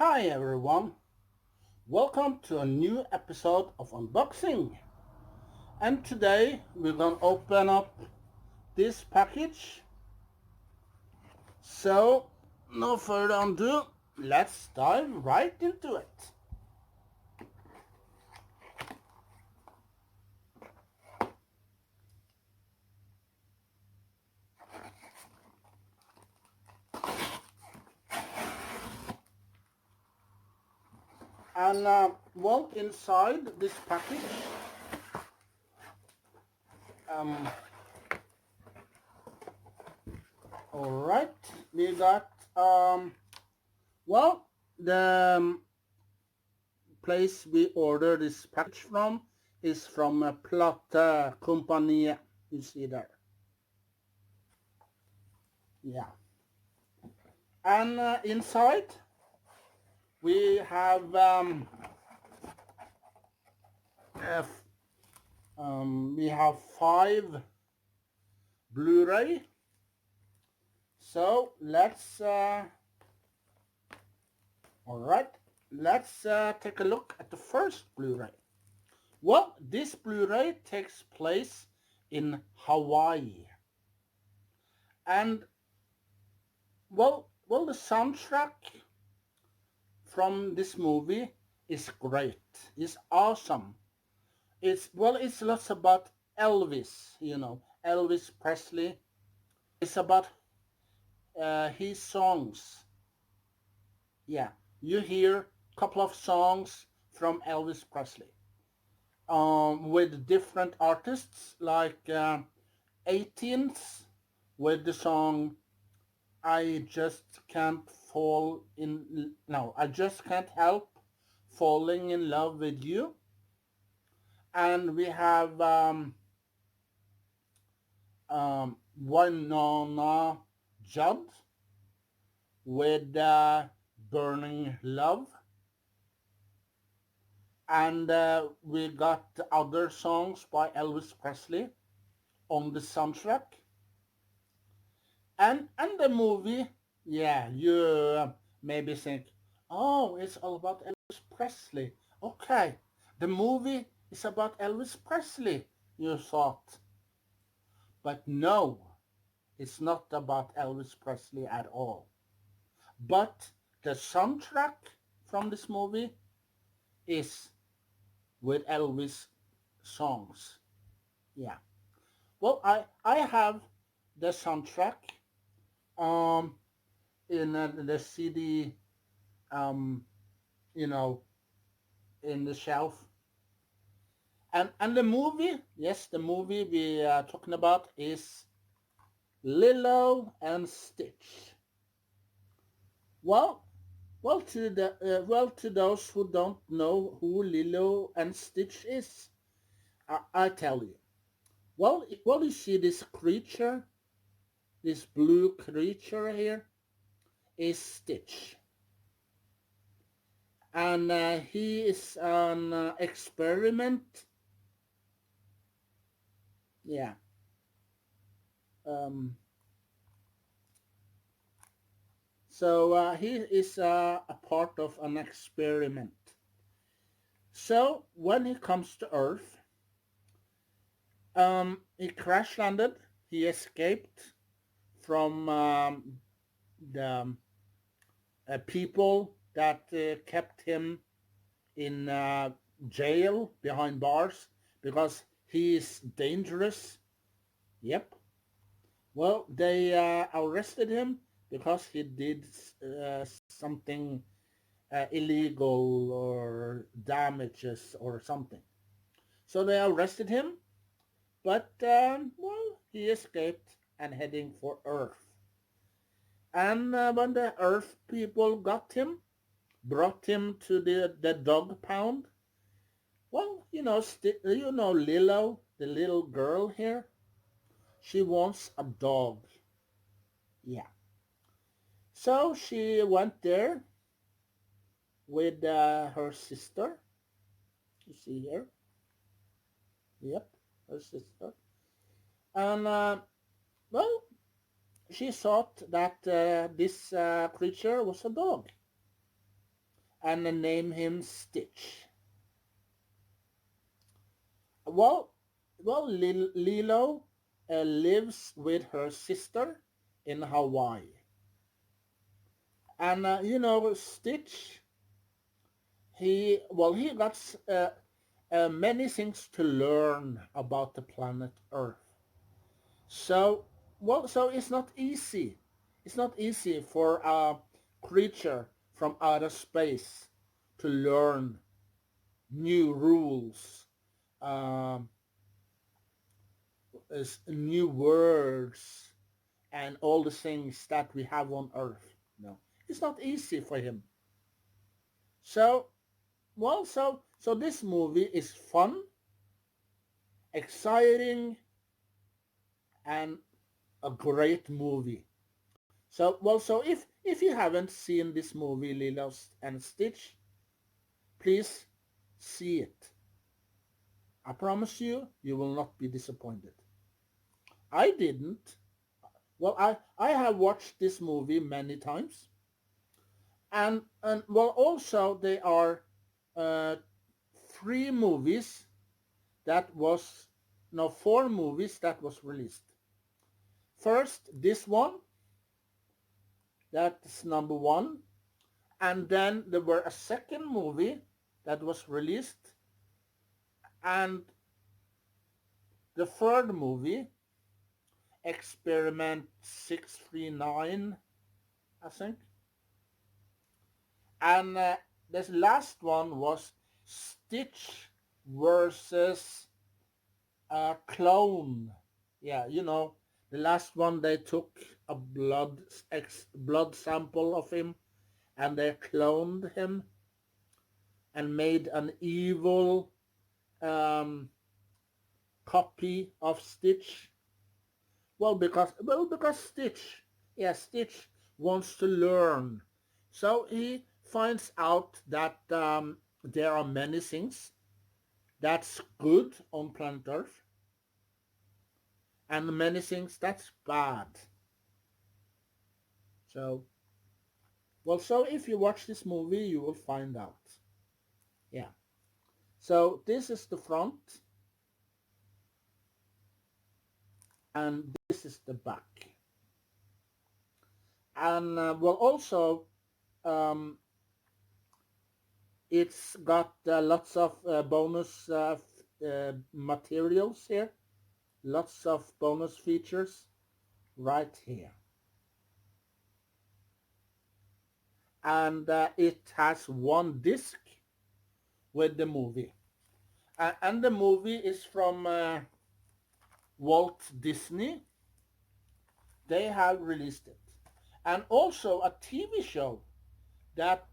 Hi everyone, welcome to a new episode of unboxing. And today we're gonna open up this package. So no further ado, let's dive right into it. And inside this package, um, all right, we got the place we order this package from is from a Plata company. You see there, yeah. And inside we have we have 5 Blu-Ray. So let's all right, let's take a look at the first Blu-Ray. Well, this Blu-ray takes place in Hawaii, and the soundtrack from this movie is great. It's awesome. It's lots about Elvis, Elvis Presley. It's about his songs. Yeah, you hear a couple of songs from Elvis Presley with different artists like 18th with the song I just can't fall in no I just can't help falling in love with you. And we have Winona Judd with Burning Love. And we got other songs by Elvis Presley on the soundtrack. And the movie, yeah, you maybe think, oh, it's all about Elvis Presley. Okay, the movie is about Elvis Presley, you thought. But no, it's not about Elvis Presley at all. But the soundtrack from this movie is with Elvis songs. Yeah. Well, I have the soundtrack um in the CD um you know in the shelf. And the movie, yes, the movie we are talking about is Lilo and Stitch. Well, to those who don't know who Lilo and Stitch is, I tell you. You see this creature, this blue creature here, is Stitch, and he is an experiment. Yeah. Um, so he is a part of an experiment. So when he comes to Earth, he crash landed. He escaped from the people that kept him in jail behind bars because he is dangerous. Yep. Well, they arrested him because he did something illegal or damages or something. So they arrested him, but he escaped and heading for Earth. And when the Earth people got him, brought him to the dog pound. Well, Lilo, the little girl here, she wants a dog. Yeah. So she went there with her sister. You see here? Yep, her sister. And well, she thought that this creature was a dog. and name him Stitch. Well, Lilo lives with her sister in Hawaii. And Stitch, he got many things to learn about the planet Earth. So, so it's not easy. It's not easy for a creature from outer space to learn new rules, um, new words, and all the things that we have on Earth. No, it's not easy for him. So, so this movie is fun, exciting, and a great movie. So, so if you haven't seen this movie, Lilo and Stitch, please see it. I promise you, you will not be disappointed. I didn't. Well, I have watched this movie many times, and also there are uh, three movies that was no four movies that was released. First, this one, that's number one, and then there were a second movie that was released, and the third movie, Experiment 639, I think, and this last one was Stitch versus a clone. Yeah, the last one they took a blood sample of him and they cloned him and made an evil um, copy of Stitch. Because Stitch, yeah, Stitch wants to learn, so he finds out that there are many things that's good on planet Earth and many things that's bad. So, so if you watch this movie, you will find out. Yeah. So this is the front, and this is the back. And also, um, it's got lots of bonus materials here, lots of bonus features right here. And it has one disc with the movie. And the movie is from Walt Disney. They have released it. And also a TV show that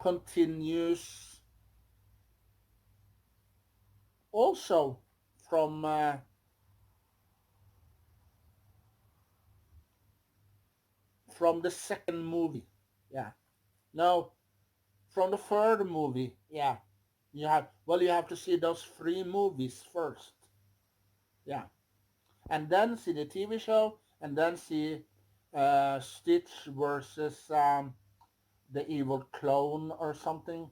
continues also from the second movie. Yeah. No, from the third movie. Yeah. You have to see those three movies first. Yeah. And then see the TV show, and then see Stitch versus the evil clone or something.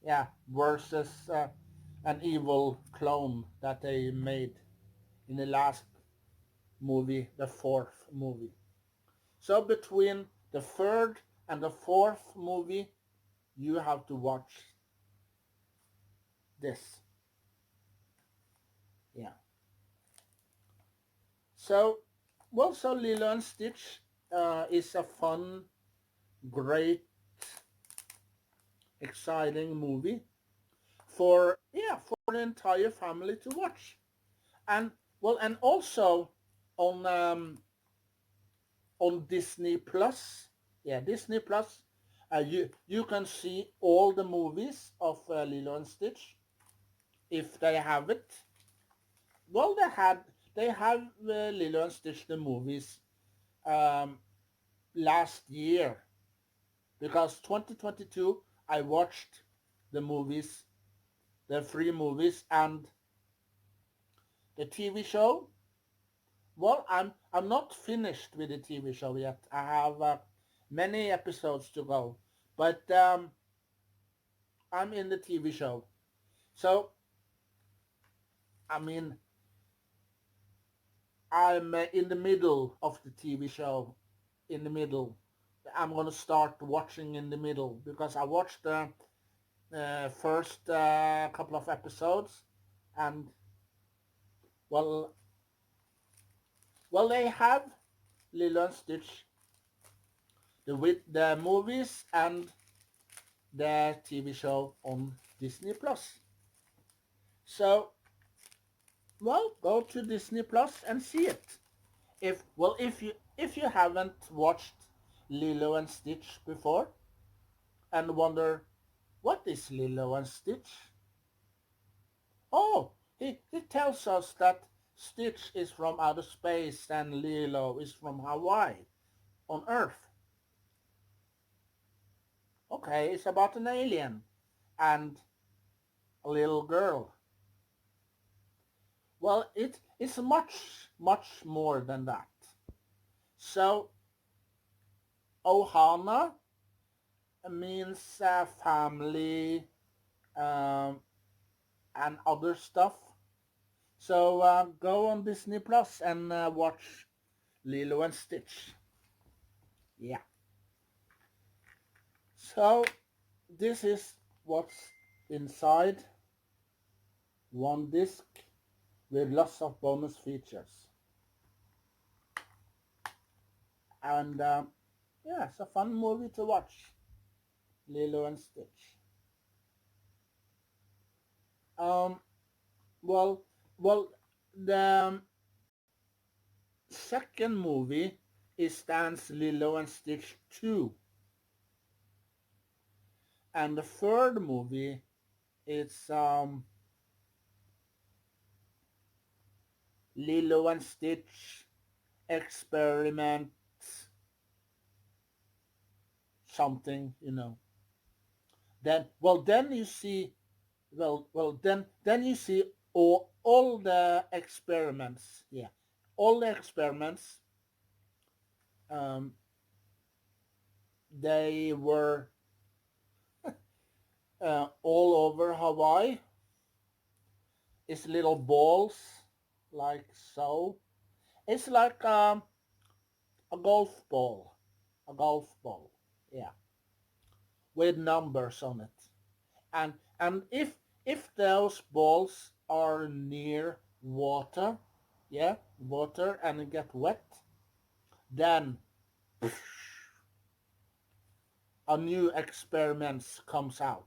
Yeah, versus an evil clone that they made in the last movie, the fourth movie. So between the third and the fourth movie, you have to watch this. Yeah. So, so Lilo and Stitch is a fun, great, exciting movie for the entire family to watch. And and also on Disney Plus. Yeah, Disney Plus. You can see all the movies of Lilo and Stitch if they have it. Well, they have Lilo and Stitch the movies um, last year, because 2022 I watched the movies, the three movies, and the TV show. Well, I'm not finished with the TV show yet. I have Many episodes to go, but I'm in the TV show. So, I mean, I'm in the middle of the TV show. In the middle. I'm going to start watching in the middle because I watched the first couple of episodes and, well, they have Lilo and Stitch, the movies and the TV show on Disney Plus. So, well, go to Disney Plus and see it. If you haven't watched Lilo and Stitch before and wonder what is Lilo and Stitch? Oh, he tells us that Stitch is from outer space and Lilo is from Hawaii on Earth. Okay, it's about an alien and a little girl. Well, it's much more than that. So Ohana means family um, and other stuff. So go on Disney Plus and watch Lilo and Stitch. Yeah. So this is what's inside one disc with lots of bonus features. And yeah, it's a fun movie to watch. Lilo and Stitch. Um, well, the second movie is Stan's Lilo and Stitch 2. And the third movie is Lilo and Stitch Experiment something, Then you see, then you see all the experiments, yeah, all the experiments. Um, they were all over Hawaii. It's little balls, like so. It's like a golf ball, yeah, with numbers on it. And if those balls are near water, yeah, water, and get wet, then a new experiment comes out.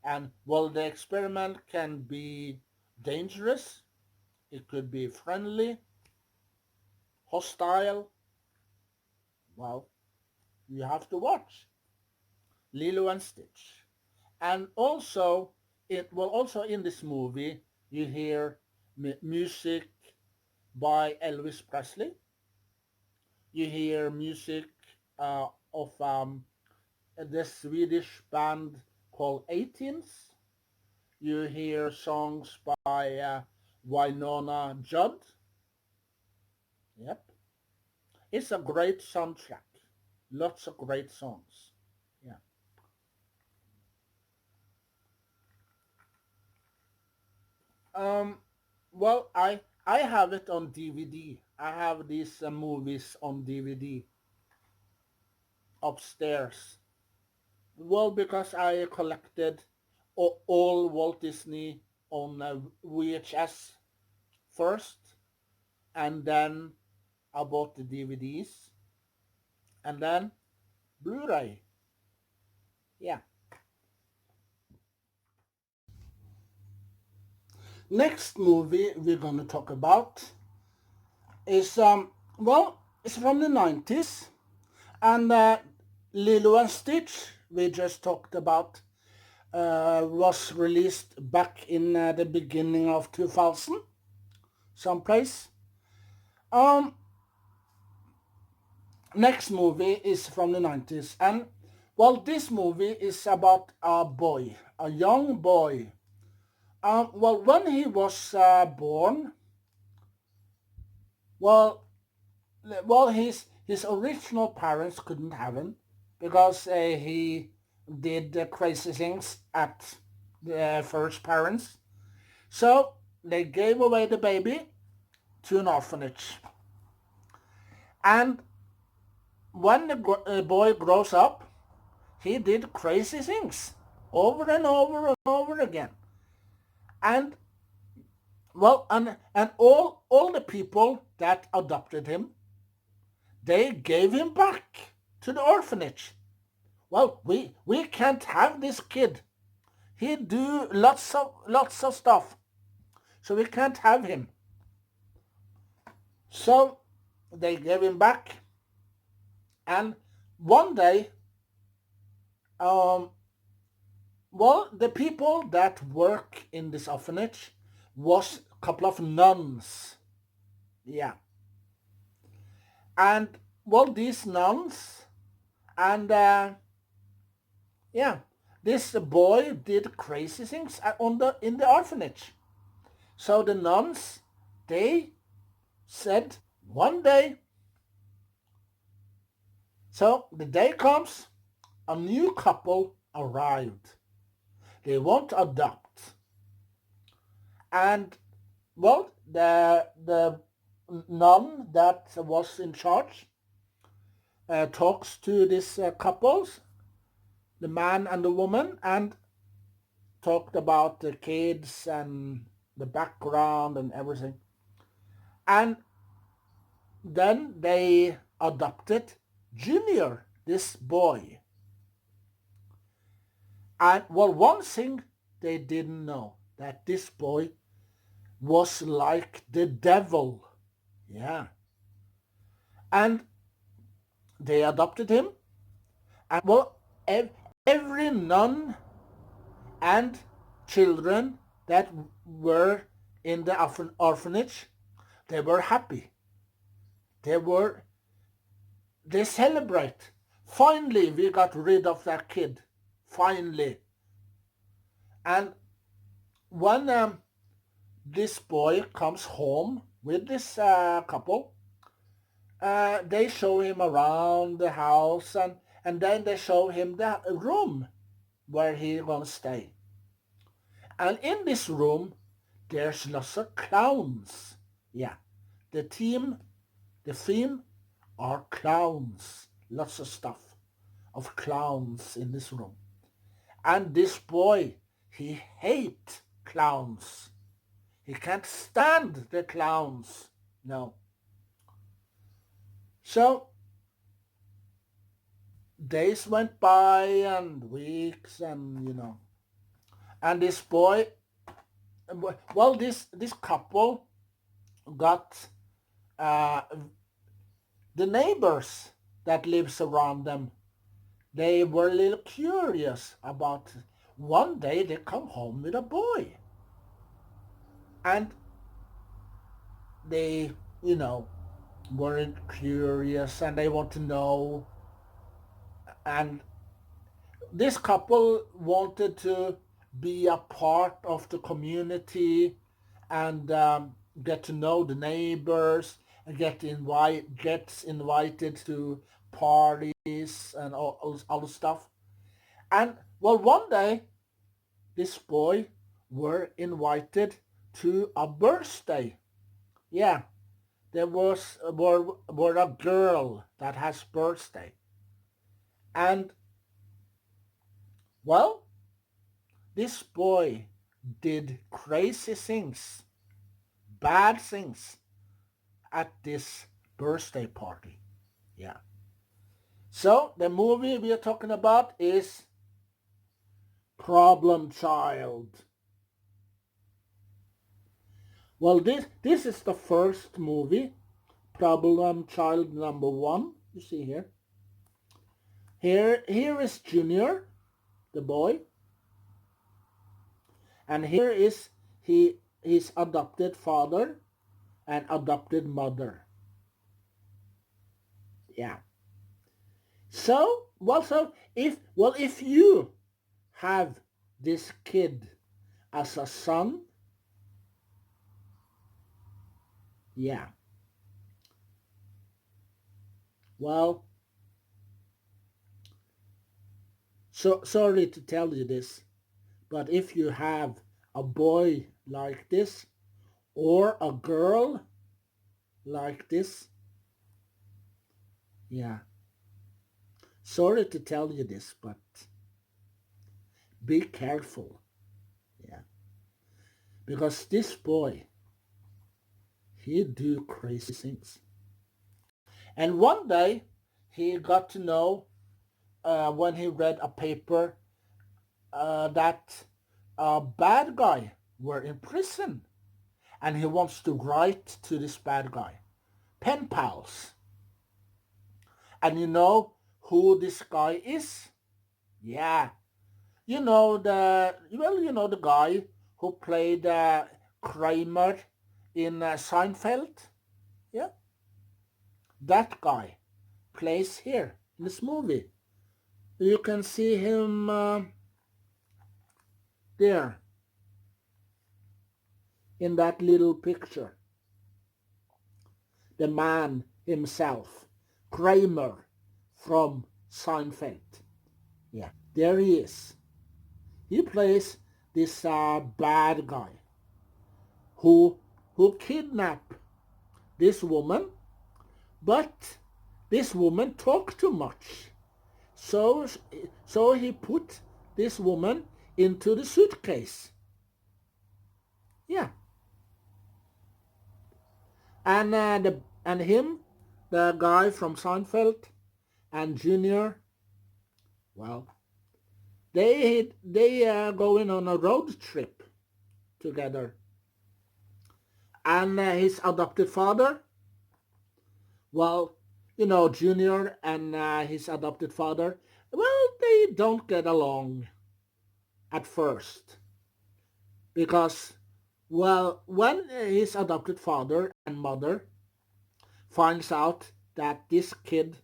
And well, the experiment can be dangerous, it could be friendly, hostile. Well, you have to watch Lilo and Stitch. And also, also in this movie, you hear music by Elvis Presley. You hear music of the Swedish band called 18s. You hear songs by Winona Judd. Yep. It's a great soundtrack. Lots of great songs. Yeah. Um, well, I have it on DVD. I have these movies on DVD upstairs. Well, because I collected all Walt Disney on VHS first, and then I bought the DVDs, and then Blu-ray. Yeah. Next movie we're gonna talk about is it's from the 90s, and Lilo and Stitch we just talked about was released back in the beginning of 2000 someplace. um Next movie is from the 90s, and well, this movie is about a boy, a young boy. Well, when he was born, well, his original parents couldn't have him because he did crazy things at the first parents. So they gave away the baby to an orphanage. And when the boy grows up, he did crazy things over and over and over again. And well, and all the people that adopted him, they gave him back to the orphanage. Well, we can't have this kid. He do lots of stuff, so we can't have him. So they gave him back, and one day, well, the people that work in this orphanage was a couple of nuns. Yeah. And well, these nuns and yeah, this boy did crazy things in the orphanage. So the nuns, they said one day, so the day comes, a new couple arrived. They want to adopt. And well, the nun that was in charge talks to this couples, the man and the woman, and talked about the kids and the background and everything. And then they adopted Junior, this boy. And well, one thing they didn't know, that this boy was like the devil. Yeah. And they adopted him. And well, every nun and children that were in the orphanage, they were happy. They celebrate. Finally, we got rid of that kid. Finally. And when this boy comes home with this couple, they show him around the house, and then they show him the room where he's gonna stay. And in this room, there's lots of clowns. Yeah, the theme are clowns. Lots of stuff of clowns in this room. And this boy, he hates clowns. He can't stand the clowns. No. So days went by and weeks, and and this boy, well, this couple got the neighbors that lives around them. They were a little curious about. One day they come home with a boy, and they weren't curious, and they want to know. And this couple wanted to be a part of the community and get to know the neighbors and gets invited to parties and all the stuff. And well, one day this boy were invited to a birthday. Yeah, there were a girl that has birthday. And well, this boy did crazy things, bad things at this birthday party. Yeah. So the movie we are talking about is Problem Child. Well, this is the first movie, Problem Child number 1. You see here. Here is Junior, the boy, and here is his adopted father and adopted mother. Yeah. So if you have this kid as a son, yeah, Well, so sorry to tell you this, but if you have a boy like this or a girl like this, yeah, sorry to tell you this, but be careful, yeah, because this boy, he do crazy things. And one day he got to know when he read a paper that a bad guy were in prison, and he wants to write to this bad guy, pen pals. And you know who this guy is? Yeah, you know the guy who played Kramer in Seinfeld. Yeah, that guy plays here in this movie. You can see him there in that little picture. The man himself, Kramer from Seinfeld. Yeah, there he is. He plays this bad guy who kidnapped this woman, but this woman talked too much. So he put this woman into the suitcase. Yeah. And the guy from Seinfeld and Junior, well, they going on a road trip together. And his adopted father, well, Junior and his adopted father, well, they don't get along at first. Because, well, when his adopted father and mother finds out that this kid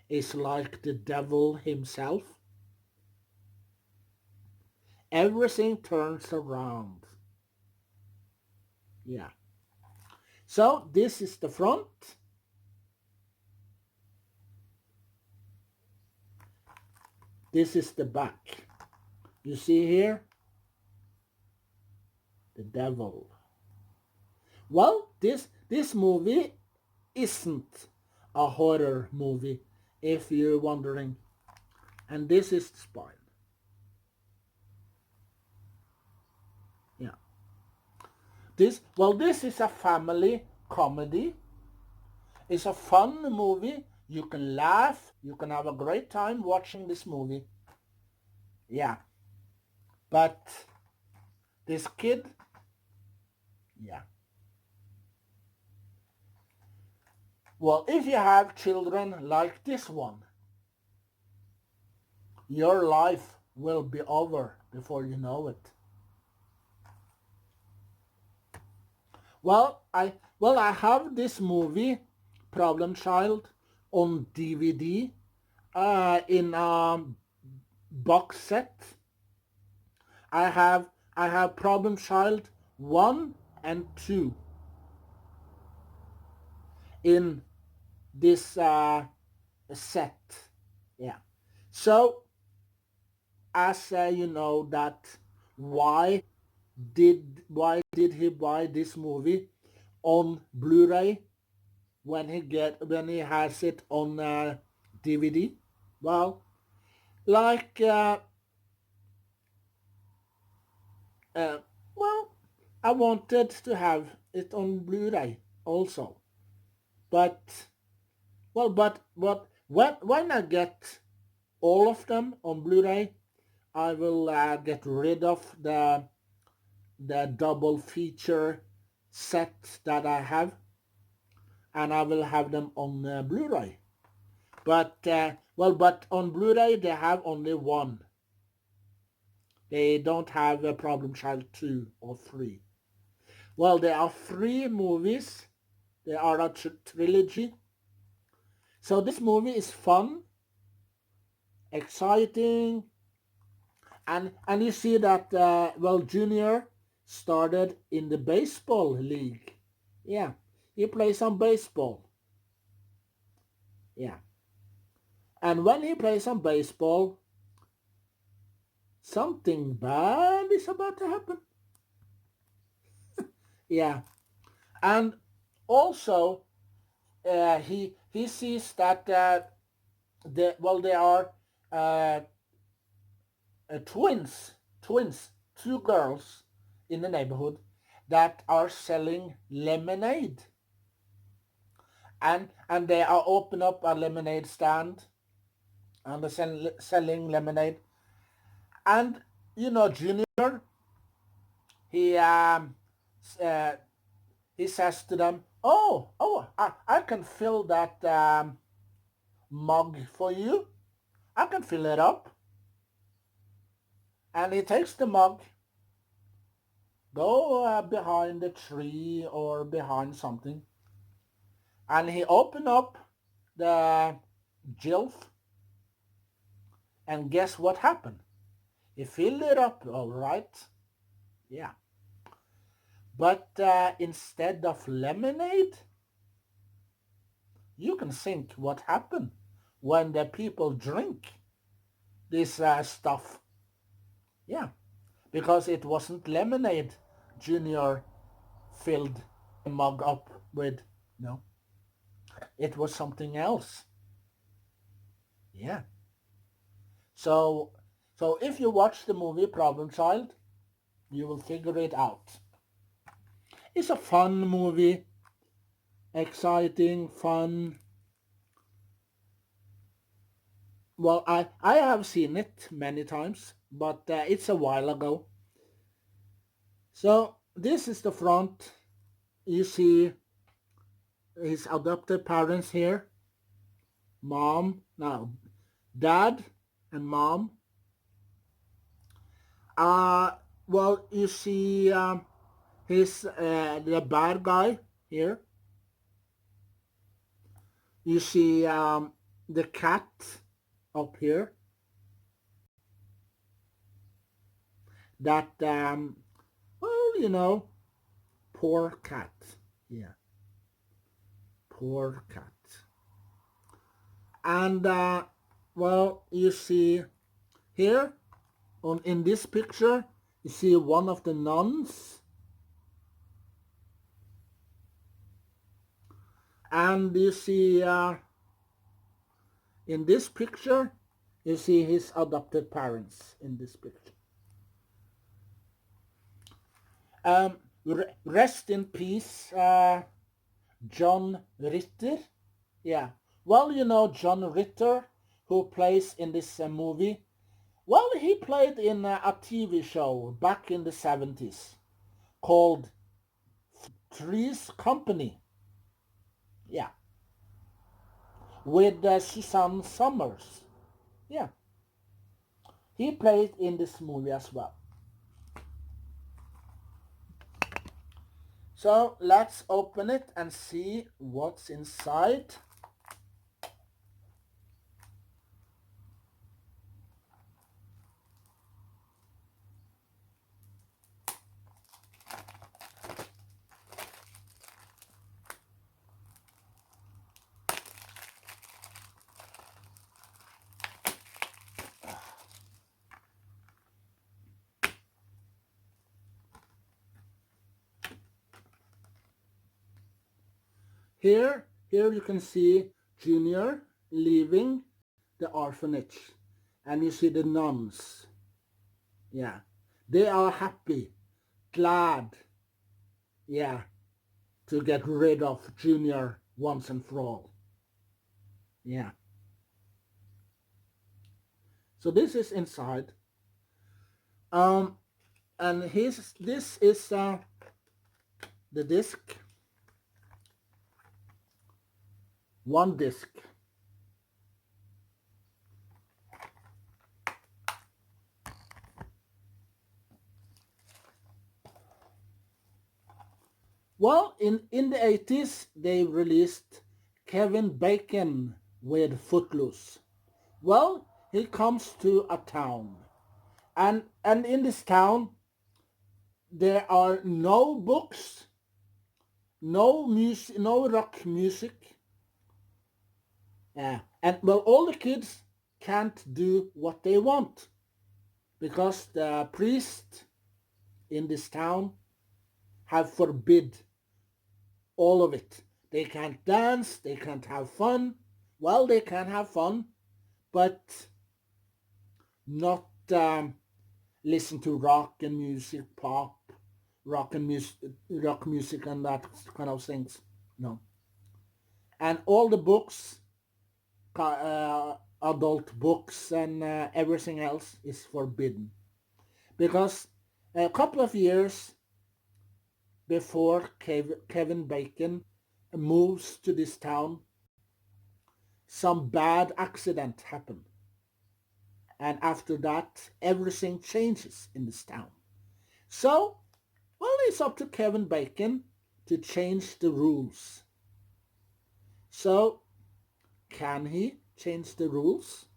is like the devil himself, everything turns around. Yeah. So this is the front. This is the back. You see here? The devil. Well, this movie isn't a horror movie, if you're wondering. And this is the spine. Yeah. This is a family comedy. It's a fun movie. You can laugh. You can have a great time watching this movie. Yeah. But this kid, yeah. Well, if you have children like this one, your life will be over before you know it. Well, I have this movie, Problem Child, on DVD in a box set. I have Problem Child 1 and 2 in this set. Yeah. So as you know that why did he buy this movie on Blu-ray when he has it on DVD? Well, like well, I wanted to have it on Blu-ray also, but when I get all of them on Blu-ray, I will get rid of the double feature set that I have, and I will have them on Blu-ray. But but on Blu-ray they have only one. They don't have a Problem Child 2 or 3. Well, there are 3 movies. They are a trilogy. So this movie is fun, exciting, and you see that Junior started in the baseball league. Yeah, he plays some baseball. Yeah. And when he plays some baseball, something bad is about to happen. Yeah. And also, he sees that they are uh, twins, two girls in the neighborhood that are selling lemonade, and they are open up a lemonade stand and they're selling lemonade. And Junior, he uh, he says to them, "Oh, I can fill that mug for you. I can fill it up." And he takes the mug, go behind a tree or behind something, and he open up the gilf, and guess what happened? He filled it up, all right. Yeah. But instead of lemonade, you can think what happened when the people drink this stuff. Yeah, because it wasn't lemonade Junior filled the mug up with. No, it was something else. Yeah. So, if you watch the movie Problem Child, you will figure it out. It's a fun movie, exciting, fun. Well, I have seen it many times, but it's a while ago. So this is the front. You see his adopted parents here. Dad and mom. Uh, well, you see the bad guy here. You see the cat up here. That well, poor cat. Yeah, poor cat. And well, you see here in this picture, you see one of the nuns, and you see in this picture, you see his adopted parents in this picture. Rest in peace, John Ritter. Yeah. Well, John Ritter, who plays in this movie. Well, he played in a TV show back in the 70s called Three's Company. Yeah. With Susan Summers. Yeah. He played in this movie as well. So let's open it and see what's inside. Here you can see Junior leaving the orphanage, and you see the nuns. Yeah, they are happy, glad, yeah, to get rid of Junior once and for all. Yeah. So this is inside. And this is the disc. One disc. Well, in the 80s, they released Kevin Bacon with Footloose. Well, he comes to a town. And in this town, there are no books, no music, no rock music, And well, all the kids can't do what they want because the priest in this town have forbid all of it. They can't dance, they can't have fun. Well, they can have fun, but not listen to rock and music, pop, rock music and that kind of things. No. And all the books, adult books and everything else is forbidden. Because a couple of years before Kevin Bacon moves to this town, some bad accident happened. And after that, everything changes in this town. So, well, it's up to Kevin Bacon to change the rules. So, can he change the rules?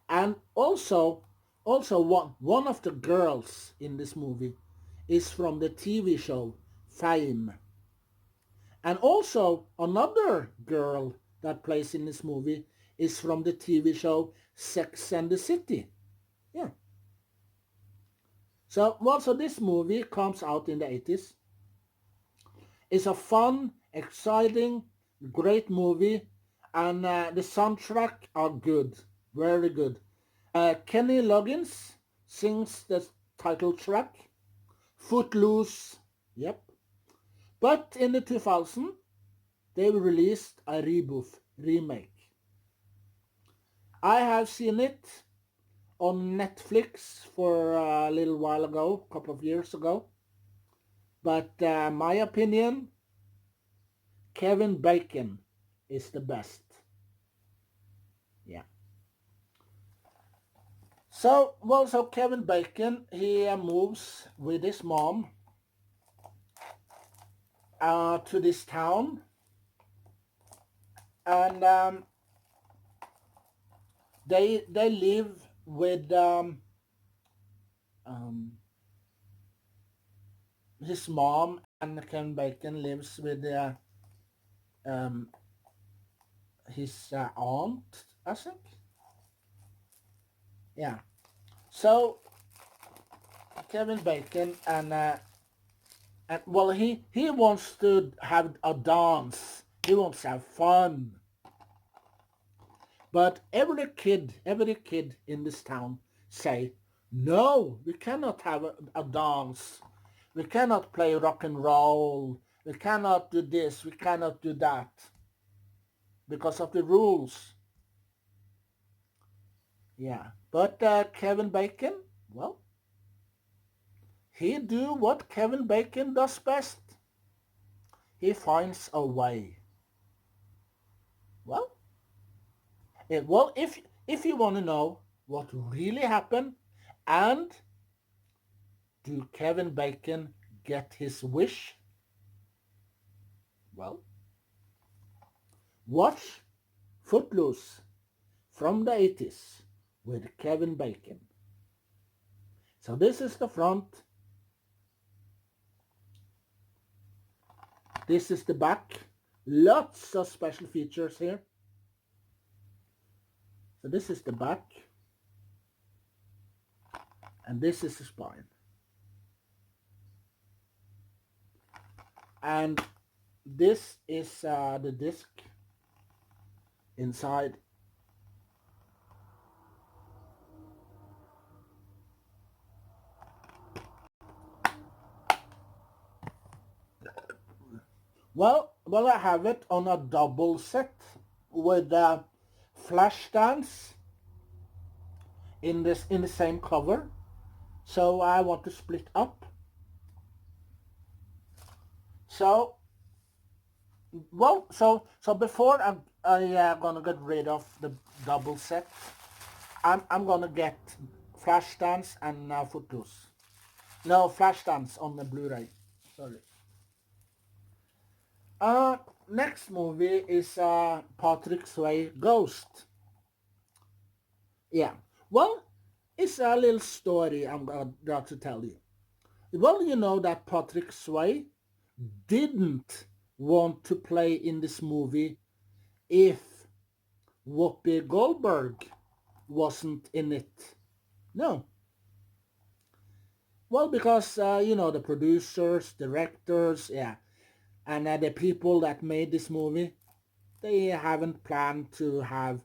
And also one of the girls in this movie is from the TV show Fame. And also another girl that plays in this movie is from the TV show Sex and the City. Yeah. So this movie comes out in the 80s. It's a fun, exciting, great movie, and the soundtrack are good, very good. Kenny Loggins sings the title track. Footloose, yep. But in the 2000, they released a remake. I have seen it on Netflix for a little while ago, a couple of years ago. But my opinion, Kevin Bacon is the best. Yeah. So Kevin Bacon, he moves with his mom to this town, and they live with his mom, and Kevin Bacon lives with his aunt, I think. Yeah. So Kevin Bacon and well, he wants to have a dance. He wants to have fun. But every kid in this town say, no, we cannot have a dance. We cannot play rock and roll. We cannot do this. We cannot do that. Because of the rules. Yeah. But Kevin Bacon, well, he do what Kevin Bacon does best. He finds a way. Well, if you want to know what really happened and do Kevin Bacon get his wish, well, watch Footloose from the 80s with Kevin Bacon. So this is the front. This is the back. Lots of special features here. So this is the back. And this is the spine. And this is the disc inside. Well, I have it on a double set with flash stands in the same cover. So I want to split up. So before I'm gonna get rid of the double set, I'm gonna get flash stands and Footloose. No, flash stands on the Blu-ray. Sorry. Next movie is Patrick Swayze Ghost. Yeah. Well, it's a little story I'm going to tell you. Well, you know that Patrick Swayze didn't want to play in this movie if Whoopi Goldberg wasn't in it? No. Well, because, the producers, directors, yeah, and the people that made this movie, they haven't planned to have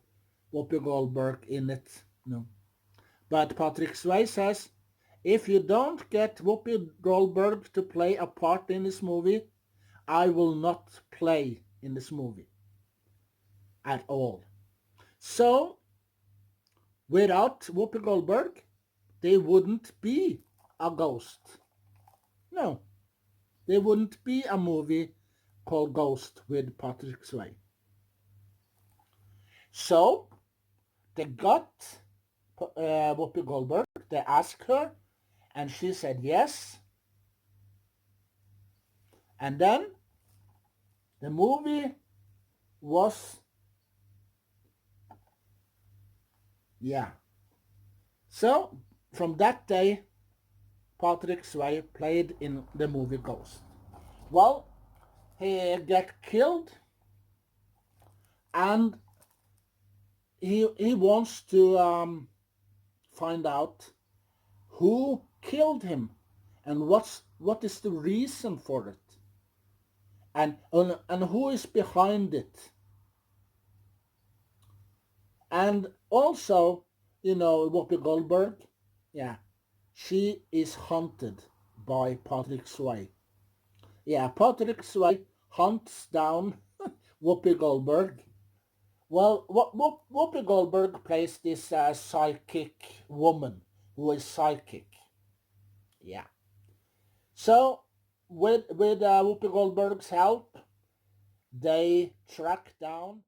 Whoopi Goldberg in it. No. But Patrick Swayze says, if you don't get Whoopi Goldberg to play a part in this movie, I will not play in this movie at all. So, without Whoopi Goldberg, there wouldn't be a Ghost. No, there wouldn't be a movie called Ghost with Patrick Swayze. So, they got Whoopi Goldberg. They asked her, and she said yes. And then the movie was, yeah. So, from that day, Patrick Swayze played in the movie Ghost. Well, he got killed, and he wants to find out who killed him and what is the reason for it, and who is behind it. And also, Whoopi Goldberg, yeah, she is hunted by Patrick Swayze. Yeah, Patrick Swayze hunts down Whoopi Goldberg. Well, Whoopi Goldberg plays this psychic woman who is psychic. Yeah. So, with Whoopi Goldberg's help, they track down